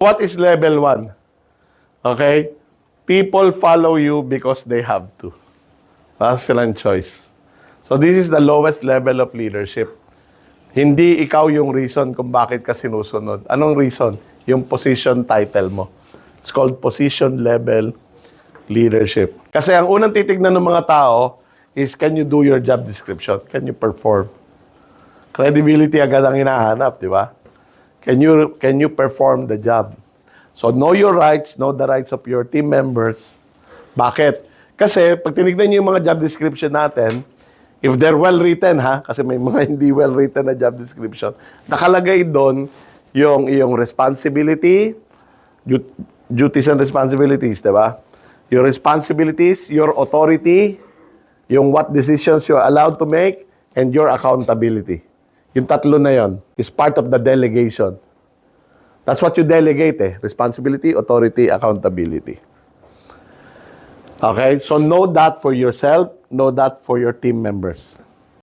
What is level 1? Okay? People follow you because they have to. Wala silang choice. So this is the lowest level of leadership. Hindi ikaw yung reason kung bakit ka sinusunod. Anong reason? Yung position title mo. It's called position level leadership. Kasi ang unang titignan ng mga tao is, can you do your job description? Can you perform? Credibility agad ang hinahanap, di ba? Can you perform the job? So know your rights, know the rights of your team members. Bakit? Kasi pag tinignan niyo yung mga job description natin, if they're well written, kasi may mga hindi well written na job description, nakalagay doon yung iyong responsibility, duties and responsibilities, di ba? Your responsibilities, your authority, yung what decisions you're allowed to make, and your accountability. Yung tatlo na yon is part of the delegation. That's what you delegate responsibility, authority, accountability. Okay? So know that for yourself, know that for your team members.